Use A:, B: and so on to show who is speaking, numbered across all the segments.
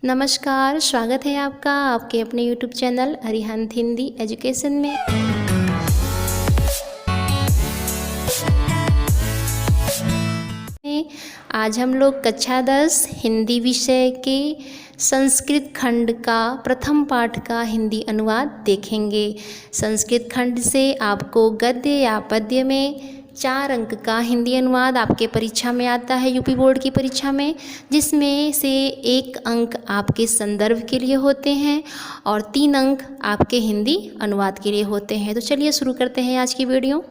A: नमस्कार, स्वागत है आपका आपके अपने YouTube channel Arihant Hindi education में। आज हम लोग कक्षा 10 हिंदी विषय के संस्कृत खंड का प्रथम पाठ का हिंदी अनुवाद देखेंगे। संस्कृत खंड से आपको गद्य या पद्य में 4 अंक का हिंदी अनुवाद आपके परीक्षा में आता है, यूपी बोर्ड की परीक्षा में, जिसमें से 1 अंक आपके संदर्भ के लिए होते हैं और 3 अंक आपके हिंदी अनुवाद के लिए होते हैं। तो चलिए शुरू करते हैं आज की वीडियो।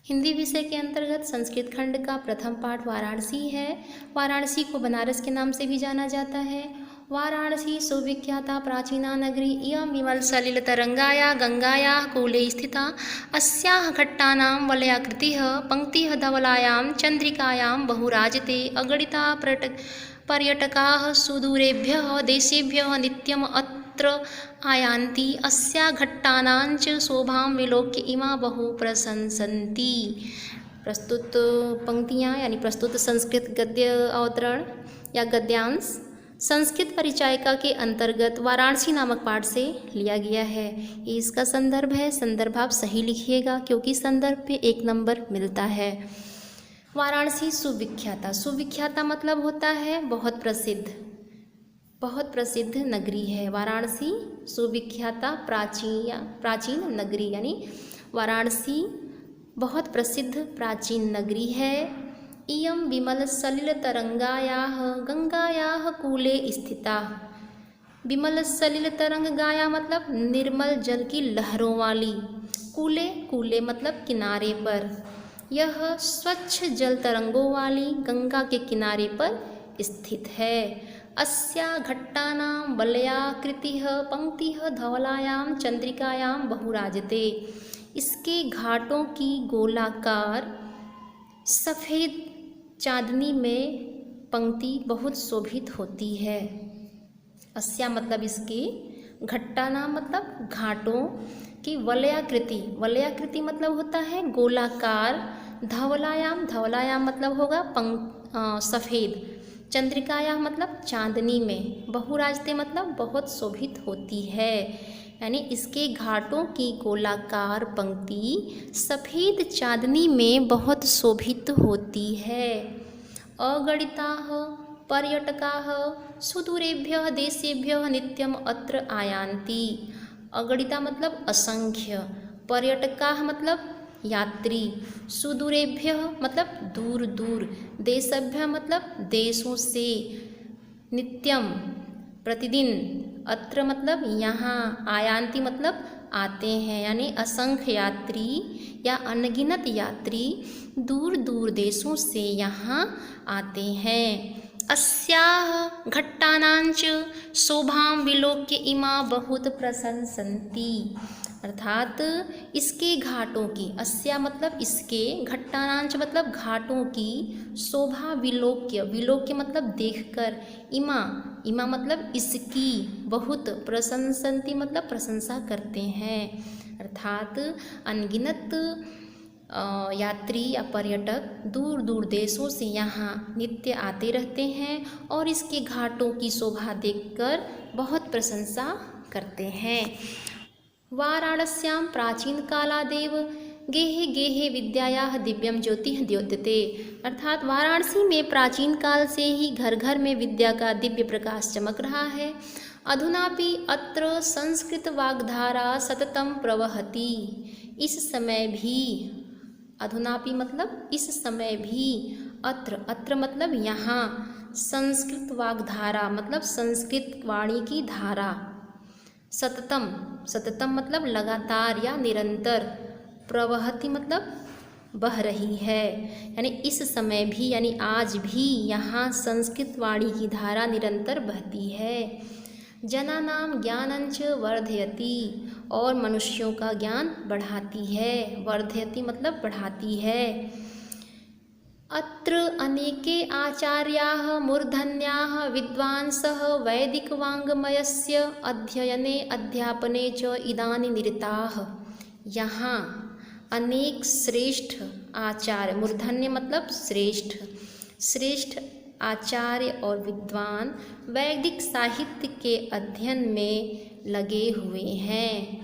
A: हिंदी विषय के अंतर्गत संस्कृत खंड का प्रथम पाठ वाराणसी है। वाराणसी को बनारस के नाम से भी जाना जाता है। वाराणसी सुविख्याता प्राचीना नगरी इयं विमलसलिलतरङ्गाया गंगायाः कूले स्थिता अस्याः घट्टानां वलयाकृतिः पंक्तिः धवलायां चंद्रिकायां बहुराजते अगणिता पर्यटकाः सुदूरेभ्यः देशेभ्यः नित्यम् अत्र आयान्ति अस्या घट्टानां च शोभां विलोक्य इमा बहु प्रशंसन्ति। प्रस्तुत पंक्तियाँ यानी प्रस्तुत संस्कृत गद्य अवतरण या गद्यांश संस्कृत परिचायिका के अंतर्गत वाराणसी नामक पाठ से लिया गया है। ये इसका संदर्भ है। संदर्भ आप सही लिखिएगा क्योंकि संदर्भ पे 1 नंबर मिलता है। वाराणसी सुविख्याता, सुविख्याता मतलब होता है बहुत प्रसिद्ध नगरी है। वाराणसी सुविख्याता प्राचीन नगरी यानी वाराणसी बहुत प्रसिद्ध प्राचीन नगरी है। इयं विमलसलिलतरङ्गायाः गंगायाः कूले स्थिता। विमलसलिलतरङ्गाया मतलब निर्मल जल की लहरों वाली, कूले मतलब किनारे पर, यह स्वच्छ जल तरंगों वाली गंगा के किनारे पर स्थित है। अस्या घट्टानां वलयाकृतिः पंक्तिः धवलायां चंद्रिकायां बहुराजते। इसके घाटों की गोलाकार सफ़ेद चांदनी में पंक्ति बहुत शोभित होती है। अस्या मतलब इसकी, घट्टाना मतलब घाटों की, वलयाकृति मतलब होता है गोलाकार, धवलायाम मतलब होगा सफ़ेद, चंद्रिकाया मतलब चांदनी में, बहुराजते मतलब बहुत शोभित होती है। यानी इसके घाटों की गोलाकार पंक्ति सफ़ेद चांदनी में बहुत शोभित होती है। अगणिताः पर्यटकाः सुदूरेभ्यः देशेभ्यः नित्यम् अत्र आयान्ति। अगणिता मतलब असंख्य, पर्यटकाः मतलब यात्री, सुदूरेभ्यः मतलब दूर दूर, देशेभ्यः मतलब देशों से, नित्यम प्रतिदिन, अत्र मतलब यहाँ, आयान्ति मतलब आते हैं। यानी असंख्य यात्री या अनगिनत यात्री दूर दूर देशों से यहाँ आते हैं। अस्याः घट्टानां च शोभां विलोक्य इमा बहुत प्रशंसन्ति। अर्थात इसके घाटों की, अस्या मतलब इसके, घट्टानांच मतलब घाटों की, शोभा विलोक्य मतलब देखकर, इमा मतलब इसकी, बहुत प्रशंसन्ति मतलब प्रशंसा करते हैं। अर्थात अनगिनत यात्री या पर्यटक दूर दूर देशों से यहाँ नित्य आते रहते हैं और इसके घाटों की शोभा देखकर बहुत प्रशंसा करते हैं। वाराणस्यां प्राचीनकालादेव गेहे गेहे विद्यायाः दिव्यं ज्योतिः द्योतते। अर्थात वाराणसी में प्राचीन काल से ही घर घर में विद्या का दिव्य प्रकाश चमक रहा है। अधुनापि अत्र संस्कृत वाग्धारा सततं प्रवहति। इस समय भी, अधुनापि मतलब इस समय भी, अत्र मतलब यहाँ, संस्कृत वाग्धारा मतलब संस्कृत वाणी की धारा, सततम मतलब लगातार या निरंतर, प्रवहति मतलब बह रही है। यानी इस समय भी यानी आज भी यहाँ संस्कृत वाणी की धारा निरंतर बहती है। जनानां ज्ञानंच वर्धयति, और मनुष्यों का ज्ञान बढ़ाती है। वर्धयति मतलब बढ़ाती है। अत्र अनेके आचार्याः मूर्धन्याः विद्वांसः वैदिकवाङ्मयस्य अध्ययने अध्यापने च इदानीं निरताः। यहाँ अनेक श्रेष्ठ आचार्य, मूर्धन्य मतलब श्रेष्ठ आचार्य और विद्वान वैदिक साहित्य के अध्ययन में लगे हुए हैं।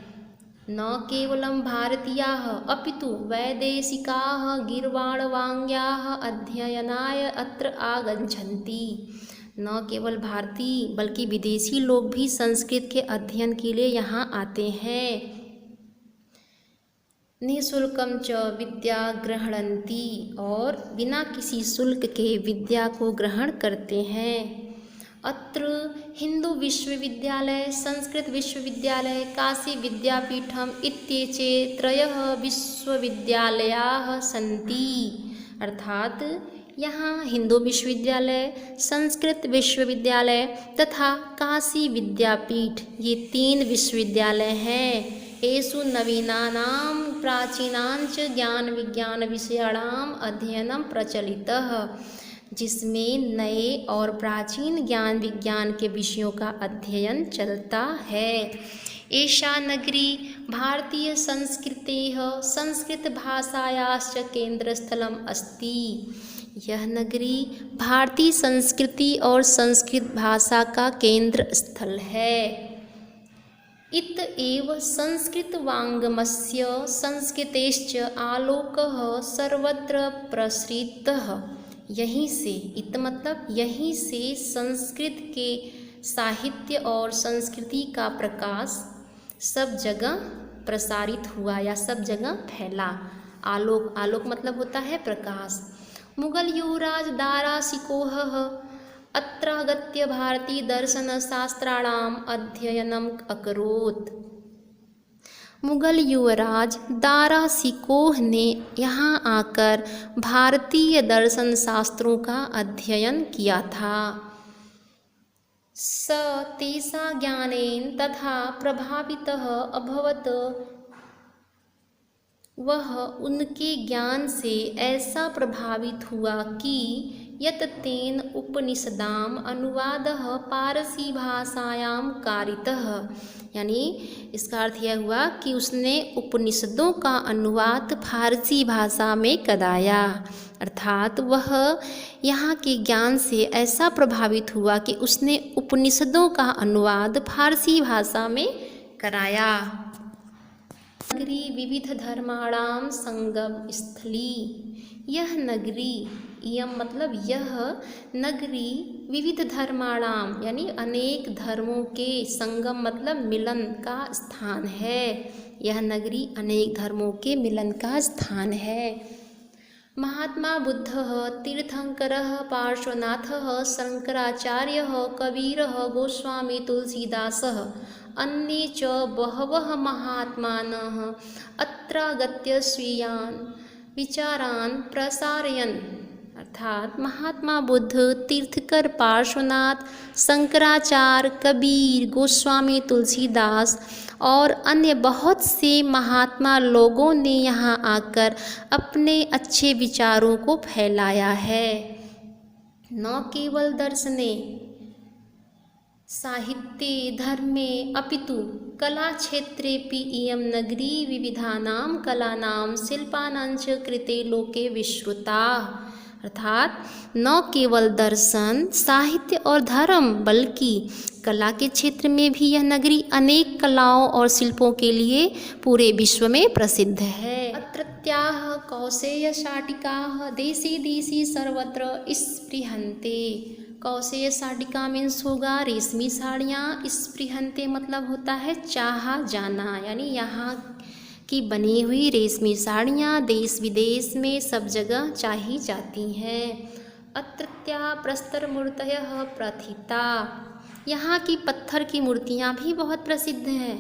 A: न केवलं भारतीयाः अपितु वैदेशिकाः गीर्वाणवाङ्ग्याः अध्ययनाय अत्र आगच्छन्ति। न केवल भारतीय बल्कि विदेशी लोग भी संस्कृत के अध्ययन के लिए यहाँ आते हैं। निःशुल्कं च विद्या गृह्णन्ति और बिना किसी शुल्क के विद्या को ग्रहण करते हैं। अत्र हिंदू विश्वविद्यालय, संस्कृत विश्वविद्यालय, काशी विद्यापीठम इत्येते त्रयः विश्वविद्यालयाः सन्ति। अर्थात यहाँ हिंदू विश्वविद्यालय, संस्कृत विश्वविद्यालय तथा काशी विद्यापीठ ये 3 विश्वविद्यालय हैं। एषु नवीनानां प्राचीनांच ज्ञान विज्ञान विषयाणाम अध्ययनम प्रचलितः, जिसमें नए और प्राचीन ज्ञान विज्ञान के विषयों का अध्ययन चलता है। एषा नगरी भारतीय संस्कृतेः संस्कृत भाषायाश्च केंद्रस्थलम अस्ति। यह नगरी भारतीय संस्कृति और संस्कृत भाषा का केंद्र स्थल है। इत एव संस्कृत वाङ्मयस्य संस्कृतेश्च आलोकः सर्वत्र प्रसृतः। यहीं से, इत मतलब यहीं से संस्कृत के साहित्य और संस्कृति का प्रकाश सब जगह प्रसारित हुआ या सब जगह फैला। आलोक, आलोक मतलब होता है प्रकाश। मुगल युवराज दारा शिकोहः अत्रागत्य भारतीय दर्शन शास्त्राणाम अध्ययनम अकरोत्। मुगल युवराज दारा शिकोह ने यहाँ आकर भारतीय दर्शन शास्त्रों का अध्ययन किया था। स तेषा ज्ञानेन तथा प्रभावितः अभवत्। वह उनके ज्ञान से ऐसा प्रभावित हुआ कि यत तेन उपनिषदाम अनुवादः पारसी भाषायां कारितः। यानी इसका अर्थ यह हुआ कि उसने उपनिषदों का अनुवाद फारसी भाषा में कराया। अर्थात वह यहाँ के ज्ञान से ऐसा प्रभावित हुआ कि उसने उपनिषदों का अनुवाद फारसी भाषा में कराया। नगरी विविध धर्माणाम संगम स्थली। यह नगरी, यम मतलब यह नगरी विविध धर्माणाम यानी अनेक धर्मों के संगम मतलब मिलन का स्थान है। यह नगरी अनेक धर्मों के मिलन का स्थान है। महात्मा बुद्धः तीर्थंकरः पार्श्वनाथः शंकराचार्यः कबीरः गोस्वामी तुलसीदासः अन्ये च बहवः महात्मानः अत्रागत्य स्वीयान् विचारान् प्रसारयन्। अर्थात महात्मा बुद्ध, तीर्थकर पार्श्वनाथ, शंकराचार्य, कबीर, गोस्वामी तुलसीदास और अन्य बहुत से महात्मा लोगों ने यहाँ आकर अपने अच्छे विचारों को फैलाया है। न केवल दर्शने साहित्ये धर्मे अपितु कला क्षेत्रेपि इयं नगरी विविधानां कलानां शिल्पानांच कृते लोके विश्रुता। अर्थात न केवल दर्शन, साहित्य और धर्म बल्कि कला के क्षेत्र में भी यह नगरी अनेक कलाओं और शिल्पों के लिए पूरे विश्व में प्रसिद्ध है। अत्रत्याः कौशेय शाटिकाः देशे देशे सर्वत्र स्पृहन्ते। कौशेय शाटिका मीन्स होगा रेशमी साड़ियाँ, स्पृहन्ते मतलब होता है चाहा जाना, यानी यहाँ की बनी हुई रेशमी साड़ियाँ देश विदेश में सब जगह चाही जाती हैं। अत्रत्या प्रस्तर मूर्तयः प्रथिता। यहाँ की पत्थर की मूर्तियाँ भी बहुत प्रसिद्ध हैं।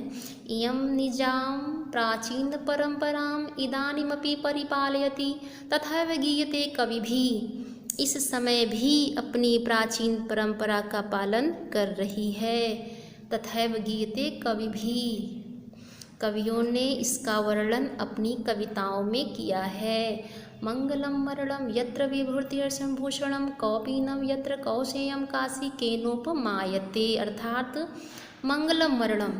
A: इयं निजां प्राचीन परंपराम इदानीमपि परिपालयति तथैव गीयते कविभिः। इस समय भी अपनी प्राचीन परंपरा का पालन कर रही है। तथैव गीयते कविभिः, कवियों ने इसका वर्णन अपनी कविताओं में किया है। मंगलम मरणम यत्र विभूतिर्षं भूषणम कौपीनम यत्र कौशेयम काशी केनोपमायते। अर्थात मंगलम मरणम,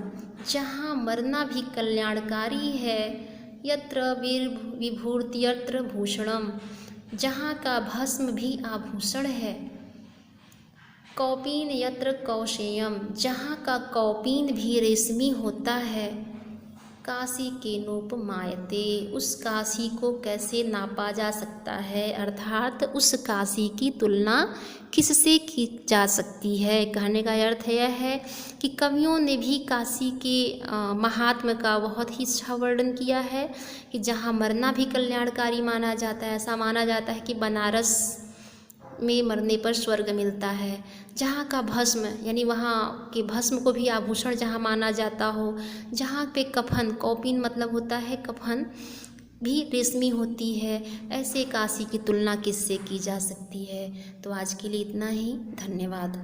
A: जहाँ मरना भी कल्याणकारी है, यत्र विभूतिर्यत्र भूषणम, जहाँ का भस्म भी आभूषण है, कौपीन यत्र कौशेयम, जहाँ का कौपीन भी रेशमी होता है। काशी के नोपमायते, उस काशी को कैसे नापा जा सकता है, अर्थात उस काशी की तुलना किससे की जा सकती है। कहने का अर्थ यह है कि कवियों ने भी काशी के महात्म्य का बहुत ही अच्छा वर्णन किया है कि जहाँ मरना भी कल्याणकारी माना जाता है। ऐसा माना जाता है कि बनारस में मरने पर स्वर्ग मिलता है। जहाँ का भस्म यानी वहाँ के भस्म को भी आभूषण जहाँ माना जाता हो, जहाँ पे कफन, कौपीन मतलब होता है कफन, भी रेशमी होती है, ऐसे काशी की तुलना किससे की जा सकती है। तो आज के लिए इतना ही, धन्यवाद।